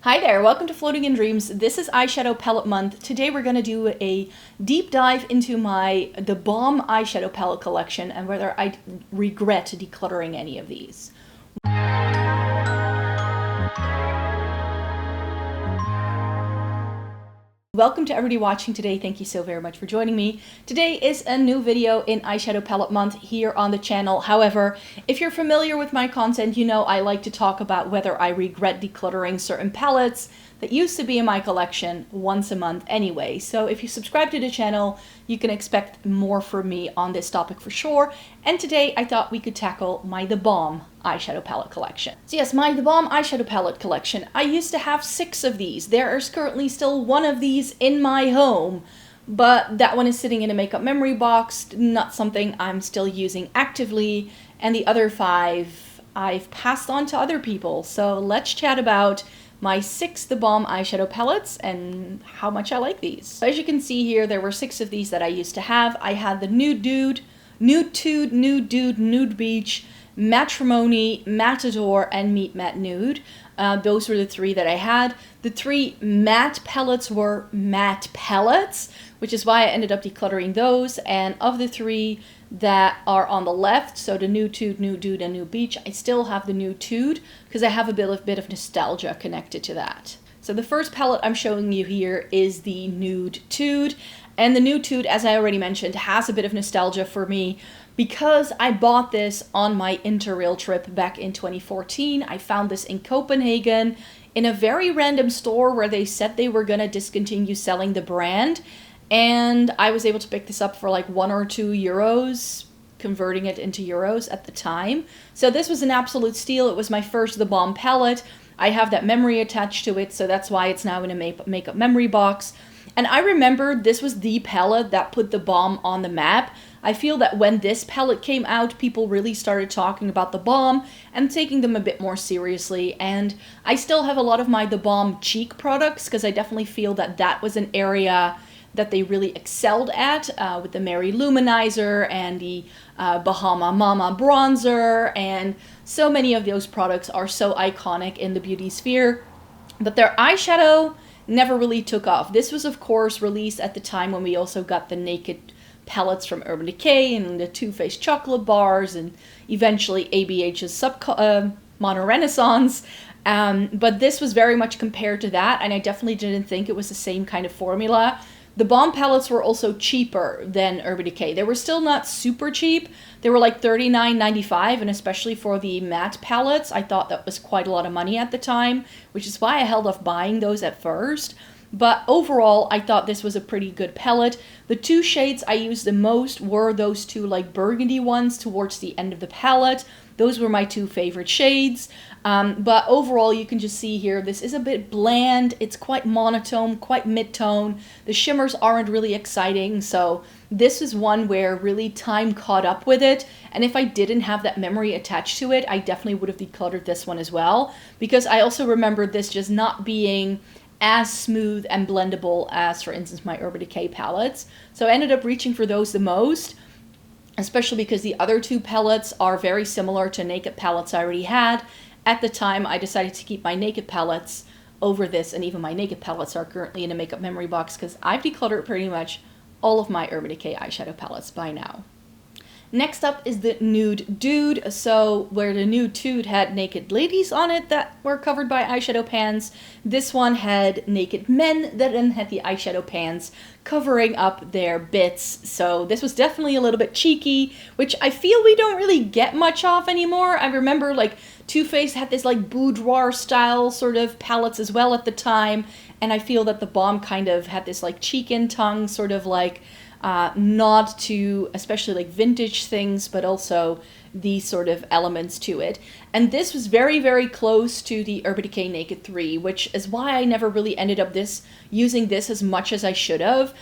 Hi there, welcome to Floating in Dreams. This is eyeshadow palette month. Today we're going to do a deep dive into the Balm eyeshadow palette collection and whether I regret decluttering any of these. Welcome to everybody watching today. Thank you so very much for joining me. Today is a new video in eyeshadow palette month here on the channel. However, if you're familiar with my content, you know I like to talk about whether I regret decluttering certain palettes that used to be in my collection once a month anyway. So if you subscribe to the channel, you can expect more from me on this topic for sure. And today I thought we could tackle the Balm eyeshadow palette collection. So yes, the Balm eyeshadow palette collection. I used to have 6 of these. There is currently still 1 of these in my home, but that one is sitting in a makeup memory box, not something I'm still using actively, and the other 5 I've passed on to other people. So let's chat about my 6 The Balm eyeshadow palettes and how much I like these. So as you can see here, there were 6 of these that I used to have. I had the Nude Dude, Nudetude, Nude Dude, Nude Beach, Trimony, Ador, and Meet Matte Nude. Those were the 3 that I had. The 3 matte palettes were matte palettes, which is why I ended up decluttering those. And of the 3 that are on the left, so the Nudetude, Nude Dude, and Nude Beach, I still have the Nudetude because I have a bit of nostalgia connected to that. So the first palette I'm showing you here is the Nudetude. And the Nudetude, as I already mentioned, has a bit of nostalgia for me because I bought this on my Interrail trip back in 2014. I found this in Copenhagen in a very random store where they said they were going to discontinue selling the brand. And I was able to pick this up for like 1 or 2 euros, converting it into euros at the time. So this was an absolute steal. It was my first The Balm palette. I have that memory attached to it, so that's why it's now in a makeup memory box. And I remember this was the palette that put The Balm on the map. I feel that when this palette came out, people really started talking about The Balm and taking them a bit more seriously. And I still have a lot of my The Balm cheek products because I definitely feel that that was an area that they really excelled at with the Mary Luminizer and the Bahama Mama bronzer, and so many of those products are so iconic in the beauty sphere, but their eyeshadow never really took off. This was of course released at the time when we also got the Naked palettes from Urban Decay and the Too Faced chocolate bars and eventually ABH's Mono Renaissance. But this was very much compared to that, and I definitely didn't think it was the same kind of formula. The Balm palettes were also cheaper than Urban Decay. They were still not super cheap. They were like $39.95, and especially for the matte palettes, I thought that was quite a lot of money at the time, which is why I held off buying those at first. But overall, I thought this was a pretty good palette. The 2 shades I used the most were those 2 like burgundy ones towards the end of the palette. Those were my 2 favorite shades. But overall, you can just see here, this is a bit bland. It's quite monotone, quite mid-tone. The shimmers aren't really exciting. So this is one where really time caught up with it. And if I didn't have that memory attached to it, I definitely would have decluttered this one as well. Because I also remember this just not being as smooth and blendable as, for instance, my Urban Decay palettes. So I ended up reaching for those the most, especially because the other 2 palettes are very similar to Naked palettes I already had. At the time, I decided to keep my Naked palettes over this, and even my Naked palettes are currently in a makeup memory box because I've decluttered pretty much all of my Urban Decay eyeshadow palettes by now. Next up is the Nude Dude. So where the Nudetude had naked ladies on it that were covered by eyeshadow pans, this one had naked men that then had the eyeshadow pans covering up their bits. So this was definitely a little bit cheeky, which I feel we don't really get much of anymore. I remember like Too Faced had this like boudoir style sort of palettes as well at the time, and I feel that the Balm kind of had this like cheek and tongue sort of like nod to especially like vintage things, but also these sort of elements to it. And this was very, very close to the Urban Decay Naked 3, which is why I never really ended up using this as much as I should have,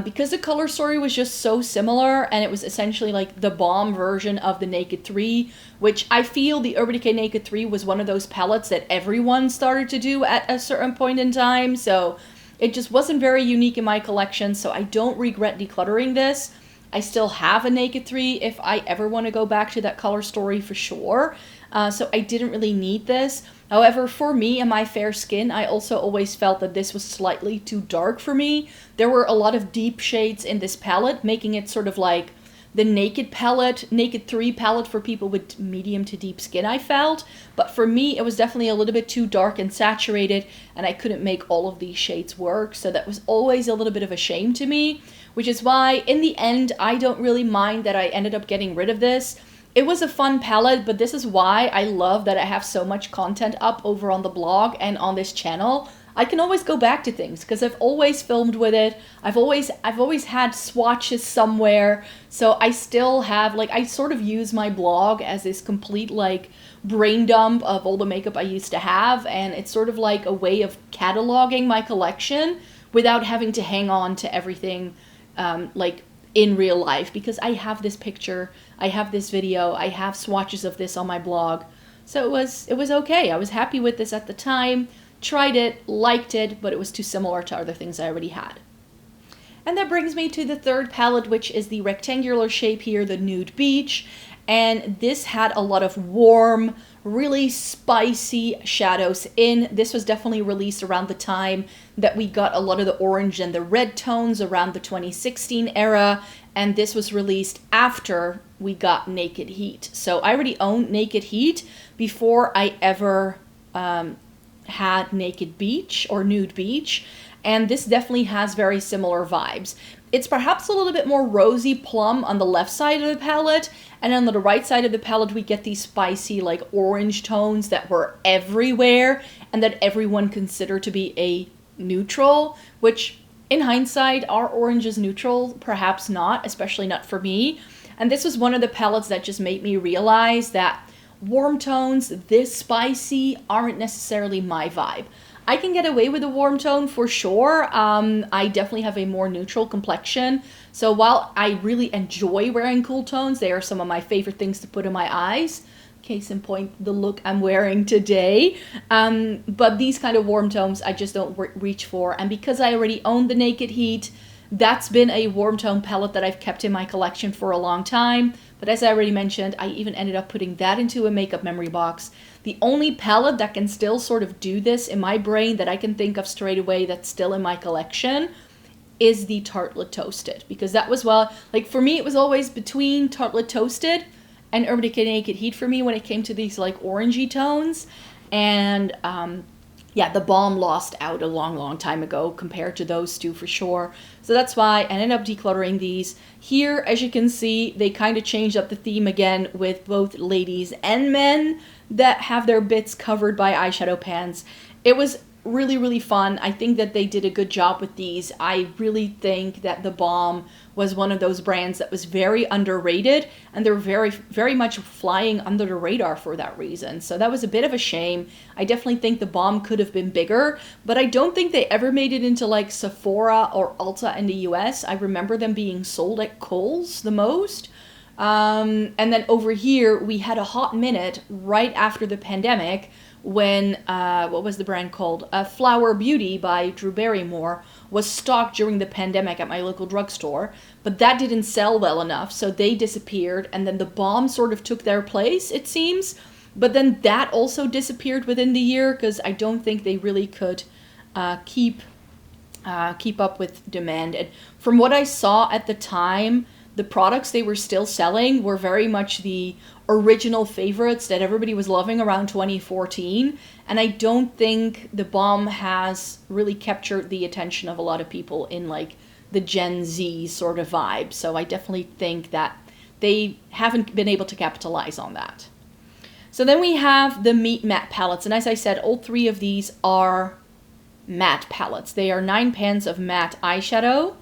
because the color story was just so similar, and it was essentially like the Balm version of the Naked 3, which I feel the Urban Decay Naked 3 was one of those palettes that everyone started to do at a certain point in time, so it just wasn't very unique in my collection, so I don't regret decluttering this. I still have a Naked 3 if I ever want to go back to that color story for sure. So I didn't really need this. However, for me and my fair skin, I also always felt that this was slightly too dark for me. There were a lot of deep shades in this palette, making it sort of like the Naked palette, Naked 3 palette for people with medium to deep skin, I felt. But for me, it was definitely a little bit too dark and saturated, and I couldn't make all of these shades work. So that was always a little bit of a shame to me, which is why in the end, I don't really mind that I ended up getting rid of this. It was a fun palette, but this is why I love that I have so much content up over on the blog and on this channel. I can always go back to things because I've always filmed with it. I've always had swatches somewhere. So I still have, like, I sort of use my blog as this complete like brain dump of all the makeup I used to have, and it's sort of like a way of cataloging my collection without having to hang on to everything like in real life, because I have this picture, I have this video, I have swatches of this on my blog. So it was okay. I was happy with this at the time. Tried it, liked it, but it was too similar to other things I already had. And that brings me to the third palette, which is the rectangular shape here, the Nude Beach. And this had a lot of warm, really spicy shadows in. This was definitely released around the time that we got a lot of the orange and the red tones around the 2016 era. And this was released after we got Naked Heat. So I already owned Naked Heat before I ever had Naked Beach or Nude Beach, and this definitely has very similar vibes. It's perhaps a little bit more rosy plum on the left side of the palette, and on the right side of the palette we get these spicy like orange tones that were everywhere and that everyone considered to be a neutral, which in hindsight, are oranges neutral? Perhaps not, especially not for me. And this was one of the palettes that just made me realize that warm tones this spicy aren't necessarily my vibe. I can get away with a warm tone for sure. I definitely have a more neutral complexion. So while I really enjoy wearing cool tones, they are some of my favorite things to put in my eyes. Case in point, the look I'm wearing today. But these kind of warm tones, I just don't reach for. And because I already own the Naked Heat, that's been a warm tone palette that I've kept in my collection for a long time. But as I already mentioned, I even ended up putting that into a makeup memory box. The only palette that can still sort of do this in my brain that I can think of straight away that's still in my collection is the Tartelette Toasted. Because that was, well, like for me, it was always between Tartelette Toasted and Urban Decay Naked Heat for me when it came to these like orangey tones. And yeah, the Balm lost out a long time ago compared to those two for sure. So that's why I ended up decluttering these. Here, as you can see, they kind of changed up the theme again with both ladies and men that have their bits covered by eyeshadow pans. It was really fun. I think that they did a good job with these. I really think that the Balm was one of those brands that was very underrated, and they're very much flying under the radar for that reason. So that was a bit of a shame. I definitely think the Balm could have been bigger, but I don't think they ever made it into like Sephora or Ulta in the US. I remember them being sold at Kohl's the most. And then over here, we had a hot minute right after the pandemic when, what was the brand called? Flower Beauty by Drew Barrymore was stocked during the pandemic at my local drugstore, but that didn't sell well enough, so they disappeared, and then the Balm sort of took their place, it seems, but then that also disappeared within the year, because I don't think they really could keep up with demand. And from what I saw at the time, the products they were still selling were very much the original favorites that everybody was loving around 2014. And I don't think the Balm has really captured the attention of a lot of people in like the Gen Z sort of vibe. So I definitely think that they haven't been able to capitalize on that. So then we have the Meet Matte palettes. And as I said, all three of these are matte palettes. They are 9 pans of matte eyeshadow.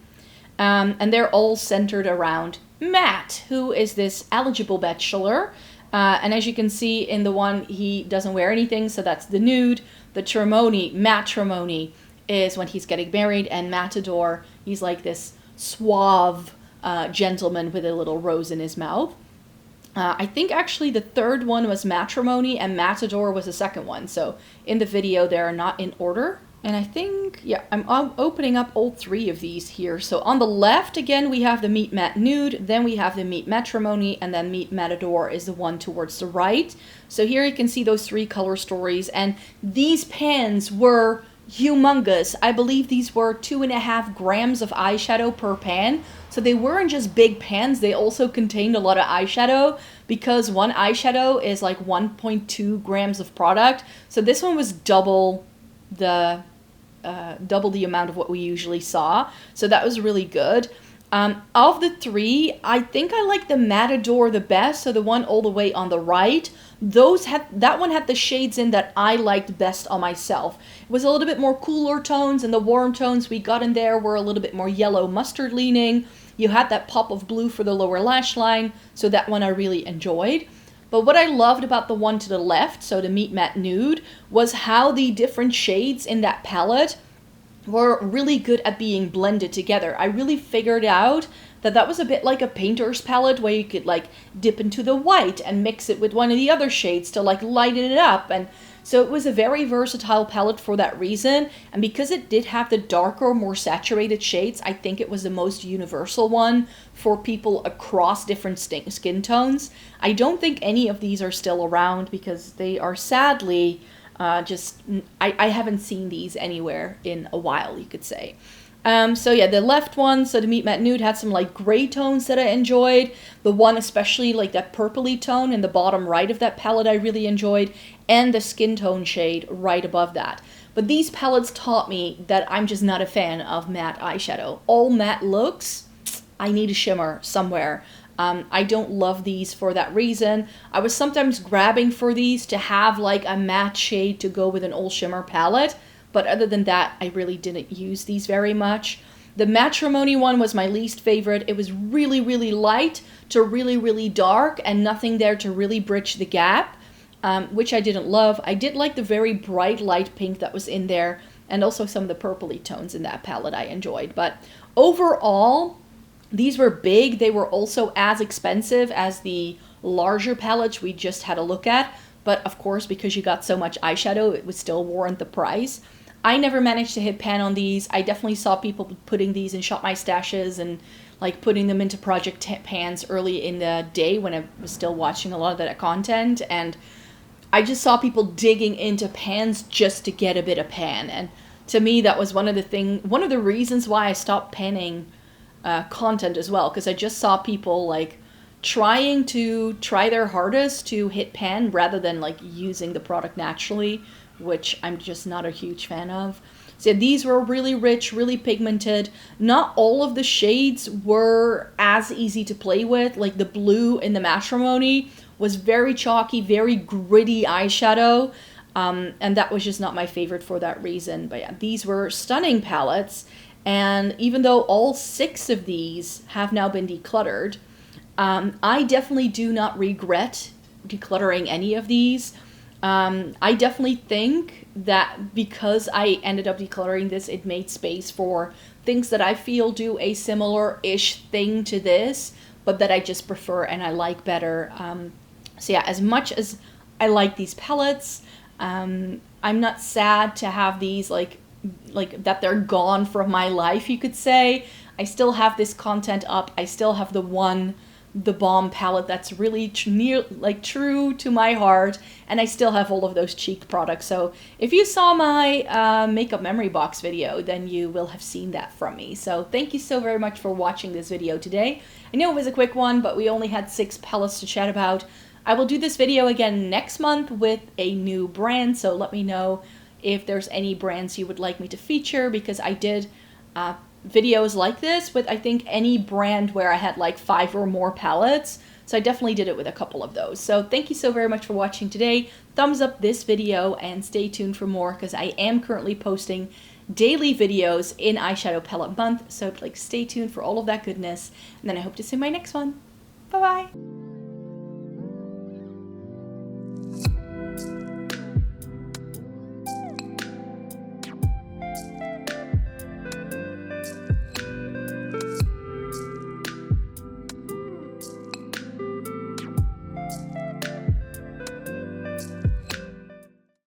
And they're all centered around Matt, who is this eligible bachelor. And as you can see in the one, he doesn't wear anything, so that's the nude. The Trimony, Matt Trimony, is when he's getting married, and Ador, he's like this suave gentleman with a little rose in his mouth. I think actually the third one was Matrimony, and Ador was the second one. So in the video, they are not in order. And I think, yeah, I'm opening up all three of these here. So on the left, again, we have the Meet Matte Nude, then we have the Meet Matrimony, and then Meet Matte Ador is the one towards the right. So here you can see those three color stories, and these pans were humongous. I believe these were 2.5 grams of eyeshadow per pan. So they weren't just big pans, they also contained a lot of eyeshadow, because one eyeshadow is like 1.2 grams of product. So this one was double the amount of what we usually saw. So that was really good. Of the three, I think I like the Matte Ador the best, so the one all the way on the right. That one had the shades in that I liked best on myself. It was a little bit more cooler tones, and the warm tones we got in there were a little bit more yellow mustard leaning. You had that pop of blue for the lower lash line, so that one I really enjoyed. But what I loved about the one to the left, so the Meet Matte Nude, was how the different shades in that palette were really good at being blended together. I really figured out that that was a bit like a painter's palette, where you could like dip into the white and mix it with one of the other shades to like lighten it up. And so it was a very versatile palette for that reason. And because it did have the darker, more saturated shades, I think it was the most universal one for people across different skin tones. I don't think any of these are still around, because they are sadly I haven't seen these anywhere in a while, you could say. So yeah, the left one, so the Meet Matte Nude, had some like gray tones that I enjoyed. The one especially, like that purpley tone in the bottom right of that palette, I really enjoyed. And the skin tone shade right above that. But these palettes taught me that I'm just not a fan of matte eyeshadow. All matte looks, I need a shimmer somewhere. I don't love these for that reason. I was sometimes grabbing for these to have like a matte shade to go with an all shimmer palette. But other than that, I really didn't use these very much. The Matrimony one was my least favorite. It was really, really light to really, really dark, and nothing there to really bridge the gap, which I didn't love. I did like the very bright light pink that was in there, and also some of the purpley tones in that palette I enjoyed. But overall, these were big. They were also as expensive as the larger palettes we just had a look at. But of course, because you got so much eyeshadow, it would still warrant the price. I never managed to hit pan on these. I definitely saw people putting these in Shop My Stashes and like putting them into project pans early in the day when I was still watching a lot of that content. And I just saw people digging into pans just to get a bit of pan. And to me, that was one of the reasons why I stopped panning content as well, because I just saw people like trying to try their hardest to hit pan rather than like using the product naturally, which I'm just not a huge fan of. So these were really rich, really pigmented. Not all of the shades were as easy to play with. Like the blue in the Matrimony was very chalky, very gritty eyeshadow, and that was just not my favorite for that reason. But yeah, these were stunning palettes. And even though all 6 of these have now been decluttered, I definitely do not regret decluttering any of these. I definitely think that because I ended up decluttering this, it made space for things that I feel do a similar-ish thing to this, but that I just prefer and I like better. So yeah, as much as I like these palettes, I'm not sad to have these like that they're gone from my life, you could say. I still have this content up. I still have the Balm palette that's really true to my heart, and I still have all of those cheek products. So if you saw my makeup memory box video, then you will have seen that from me. So thank you so very much for watching this video today. I know it was a quick one, but we only had 6 palettes to chat about. I will do this video again next month with a new brand, so let me know if there's any brands you would like me to feature, because I did videos like this with I think any brand where I had like 5 or more palettes. So I definitely did it with a couple of those. So thank you so very much for watching today. Thumbs up this video and stay tuned for more, because I am currently posting daily videos in Eyeshadow Palette Month. So like stay tuned for all of that goodness. And then I hope to see you in my next one. Bye bye.